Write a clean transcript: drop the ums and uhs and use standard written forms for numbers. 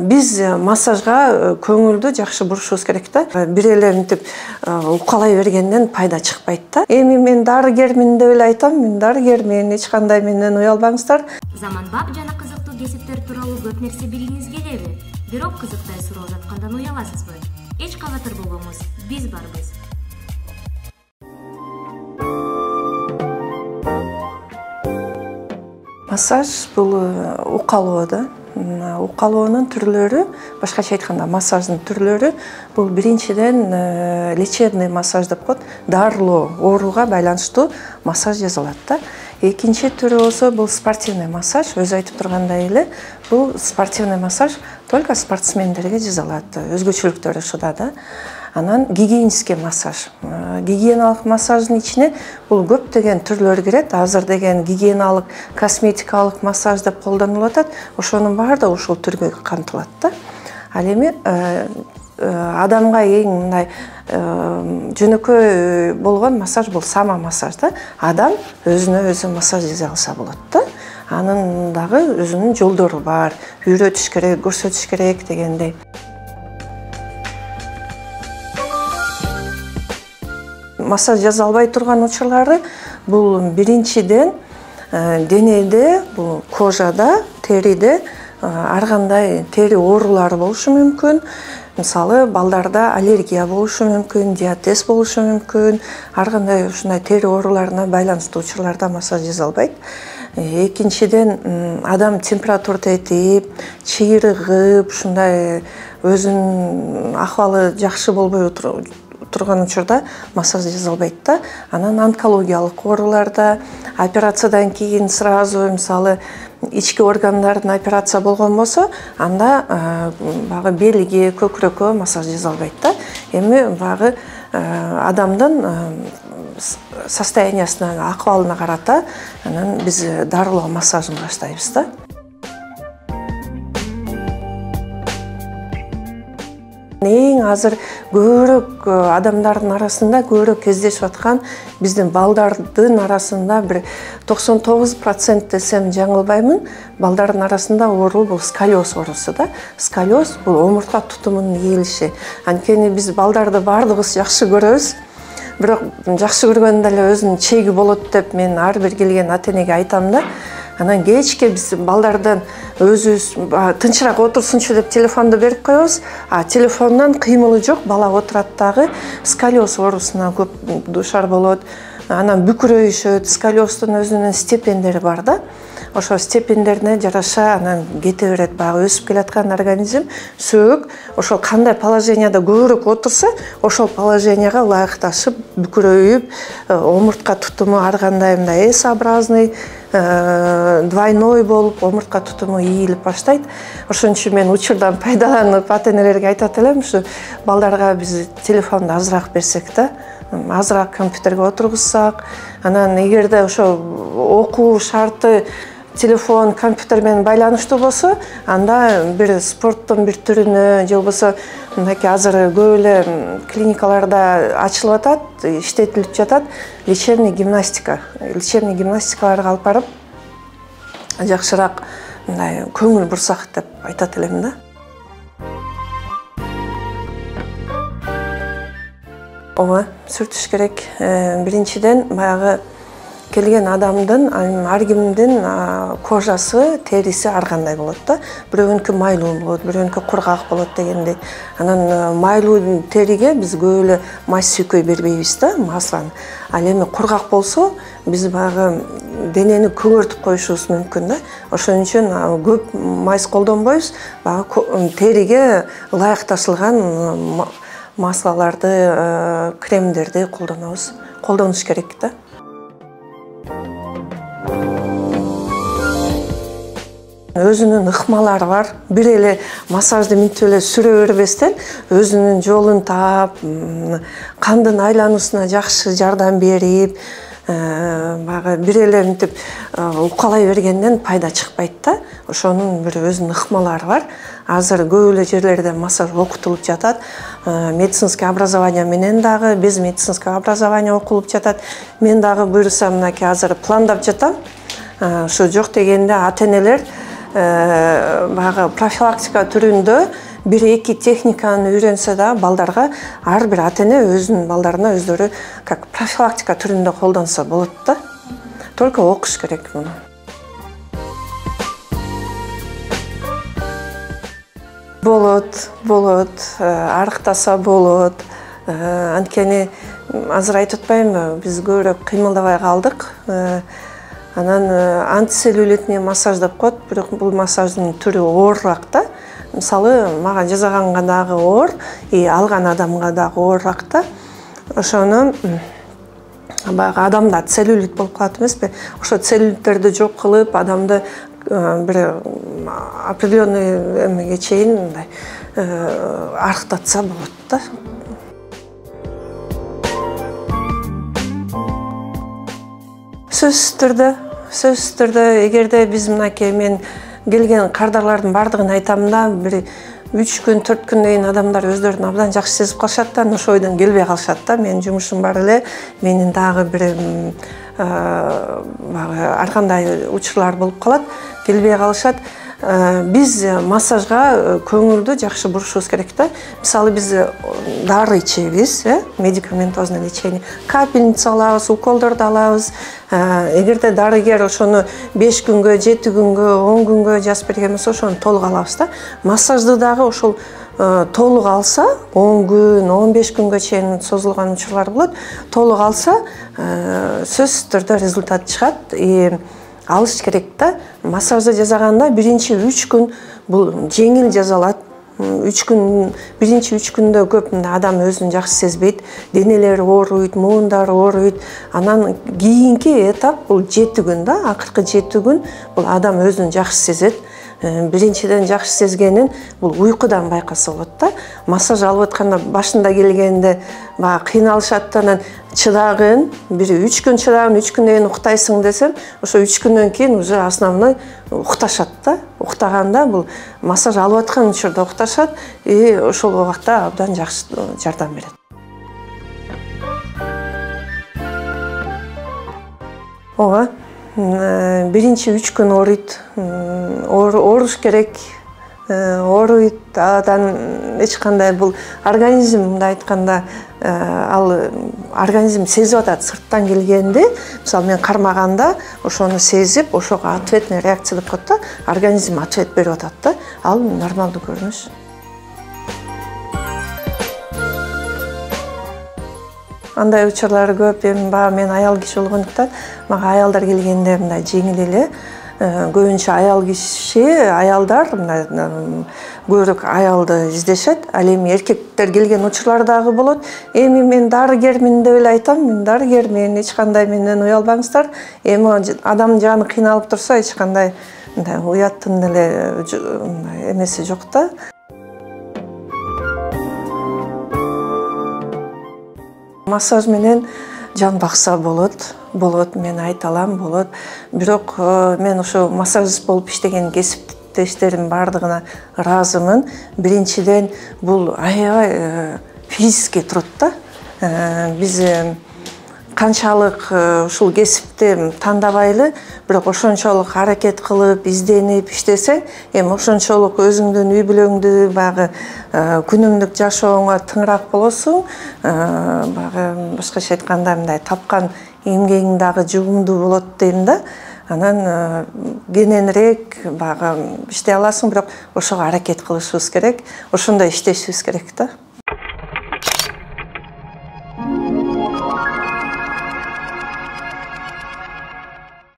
Биз массажга көңүлдү жакшы бурушубуз керек да. Бир эле мынтип укалай бергенден пайда чыкпайт да. Эми мен дарыгермин деп эле айтам. Мен дарыгермин, эч кандай менден уялбаңыздар. Заманбап жана кызыктуу кесиптер тууралуу көп нерсе билгиңиз келеби? Бирок кызыктай суроо жаткандан уяласызбы? Эч кабатыр болбоңуз, биз барбыз. Массаж бул укалоо да. Укалоонун түрлөрү, башкача айтканда массаждын түрлөрү бул биринчиден лечебный массаж деп коет, дарылоо, ооруга байланыштуу массаж жасалат да. Экинчи түрү болсо бул спортивный массаж, өзү айтып тургандай эле, бул спортивный массаж только спортсмендерге жасалат. Өзгөчөлүктөрү ушуда да. Анан гигиенический массаж. Гигиеналык массаждын ичине бул көптөгөн түрлөр кирет. Азыр деген гигиеналык, косметикалык массаж деп колдонулуп атат. Ошонун баардыгы ушул түргө камтылат да. Ал эми адамга эң мындай жөнөкөй болгон массаж бул сама массаж да. Адам өзүнө өзү массаж жасай алса болот да. Анын дагы өзүнүн жолдору бар. Үйрөтүш керек, көрсөтүш керек дегендей. Массаж жаза албай турган учурлары бул биринчиден денеде, бул кожада, териде ар кандай тери оорулары болушу мүмкүн. Мисалы, балдарда аллергия болушу мүмкүн, диатез болушу мүмкүн. Ар кандай ушундай тери ооруларына байланыштуу учурларда массаж жаза албайт. Экинчиден адам температура этип, чыйрыгып, ушундай өзүнүн акыбалы жакшы болбой турган учурда массаж жаса албайт да. Анан онкологиялык ооруларда, операциядан кийин сразу, мисалы, ички органдардын операция болгон болсо, анда багы белиге, көкүрөккө массаж жаса албайт да. Эми багы адамдын состояниясына, акыбалына карата анан биз дарылоо массажын баштайбыз да. Эң азыр көбүрөөк адамдардын арасында көбүрөөк кездешип аткан биздин балдардын арасында бир 99% десем жаңылбаймын, балдардын арасында оору бул сколиоз оорусу да. Сколиоз бул омуртка тутумунун ийилиши. Анткени биз балдарды баардыгыбыз жакшы көрөбүз. Бирок жакшы көргөндө эле өзүнүн чеги болот деп мен ар бир келген ата-энеге айтам да. Анан кечке биз балдардан өзүбүз тынчыраак отурсунчу деп телефонду берип коебуз. Телефондон кыймылы жок, бала отурат дагы сколиоз оорусуна көп душар болот. Анан бүкүрөйүшөт, сколиоздун өзүнүн степендери бар да. Ошо степендерине жараша анан кете берет, багы өсүп келаткан организм, сөөк, ошол кандай положенияда көбүрөөк отурса, ошол положенияга ылайыкташып, бүкүрөйүп, омуртка тутуму ар кандай мындай S-образный, двойной болуп, омуртка тутуму ийилип баштайт. Ошон үчүн мен учурдан пайдаланып ата-энелерге айтат элем, ушу балдарга биз телефонду азыраак берсек да, азыраак компьютерге отургузсак, анан эгерде ошо окуу шарты телефон, компьютер менен байланыштуу болсо, анда бир спорттун бир түрүнө, же болбосо мынакей азыр көп эле клиникаларда ачылып атат, иштетилип жатат лечебный гимнастика. Лечебный гимнастикаларга алып барып, жакшыраак мындай көңүл бурсак деп айтат элем да. Ооба, сүртүш керек. Биринчиден баягы келген адамдын, ар кимдин кожасы, териси ар кандай болот да. Бирөөнүкү майлуу болот, бирөөнүкү кургак болот дегендей. Анан майлуу териге биз көп эле май сүйкөй бербейбиз да, масланы. Ал эми кургак болсо, биз баягы денени көңөртүп коюшубуз мүмкүн да. Ошон үчүн көп майс колдонбойбуз, баягы териге ылайыкташылган маслаларды, кремдерди колдонобуз. Колдонуш керек да. Өзүнүн ыкмалары бар. Бир эле массажды минтип эле сүрө бербестен, өзүнүн жолун таап, кандын айлануусуна жакшы жардам берип, баягы бир эле минтип укалай бергенден пайда чыкпайт да. Ошонун бир өзүнүн ыкмалары бар. Азыр көп эле жерлерде массаж окутулуп жатат. Медицинский образование менен дагы, без медицинского образования окулуп жатат. Мен дагы буюрса мынакей азыр пландап жатам. Ошо жок дегенде ата-энелер баягы профилактика түрүндө 1-2 техниканы үйрөнсө да балдарга ар бир ата-эне өзүнүн балдарына өздөрү как профилактика түрүндө колдонсо болот да. Только окуш керек муну. Болот, арыктаса болот. Анткени азыр айтып атпаймынбы, биз көбүрөөк кыймылдабай калдык. Анан антицеллюлитный массаж деп коет, бирок бул массаждын түрү оорураак да. Мисалы, мага жасаганга дагы оор, алган адамга дагы оорураак да. Ошону баягы адамда целлюлит болуп калат эмеспи? Ошо целлюлиттерди жок кылып, адамды бир определенный эмеге чейин мындай арыктатса болот да. Сөзсүз түрдө эгерде биз мынакей мен келген кардарлардын бардыгын айтам да, бир 3 күн, 4 күндөн кийин адамдар өздөрүн абдан жакшы сезип калышат да, ошол ойдон келбей калышат да. Менин жумушум бар эле, менин дагы бир ар кандай учурлар болуп калат, келбей калышат. Биз массажга көңүлдү жакшы бурушубуз керек да. Мисалы биз дары ичебиз, медикаментозный лечение, капельница алабыз, уколдорду алабыз. Эгерде дарыгер ошону 5 күнгө, 7 күнгө, 10 күнгө жазып берген болсо, ошону толук алабыз да. Массажды дагы ошол толук алса, 10 күн, 15 күнгө чейин созулган учурлар болот. Толук алса, сөзсүз түрдө результат чыгат. Алыш керек да. Массажды жасаганда биринчи 3 күн бул жеңил жасалат. 3 күн, биринчи 3 күндө көп адам өзүн жакшы сезбейт, денелери ооруйт, муундары ооруйт. Анан кийинки этап бул 7 күн да, акыркы 7 күн бул адам өзүн жакшы сезет. Биринчиден жакшы сезгенин бул уйкудан байкаса болот да. Массаж алып атканда башында келгенде баягы кыйналышат, анан чыдагын, бир 3 күн чыдагын, 3 күндөн кийин уктайсың десем, ошо 3 күндөн кийин уже основной укташат да. Уктаганда бул массаж алып аткан учурда укташат, ошол убакта абдан жакшы жардам берет. Ооба. Биринчи 3 күн ооруйт, ооруш керек, ооруйт, адан эч кандай бул организм мындай айтканда, ал организм сезип атат сырттан келгенди, мисалы мен кармаганда ошону сезип, ошого ответный реакция деп коет да, организм ответ берип атат да, ал нормалдуу көрүнүш. Андай учурлар көп, мен аял киши болгондуктан, мага аялдар келгенде мындай жеңил эле. Көбүнчө аял киши, аялдар көбүрөөк аялды издешет. Ал эми эркектер келген учурлар дагы болот. Эми мен дарыгермин деп эле айтам, мен дарыгермин, эч кандай менден уялбаңыздар. Эми адамдын жаны кыйналып турса, эч кандай мындай уяттын эле эмеси жок да. Массаж менен жан бакса болот, мен айта алам, болот. Бирок мен ошо массажист болуп иштеген кесиптештеримдин бардыгына ыраазымын. Биринчиден бул аябай физически турат да. Биз канчалык ушул кесипти тандабайлы, бирок ошончолук аракет кылып, изденип иштесең, эми ошончолук өзүңдүн үй бүлөңдү, баягы күнүмдүк жашооңо тыңыраак болосуң, баягы башкача айтканда мындай тапкан эмгегиң дагы жугумдуу болот дейм да. Анан кененирээк баягы иштей аласың, бирок ошого аракет кылышыбыз керек, ошондой иштешибиз керек да.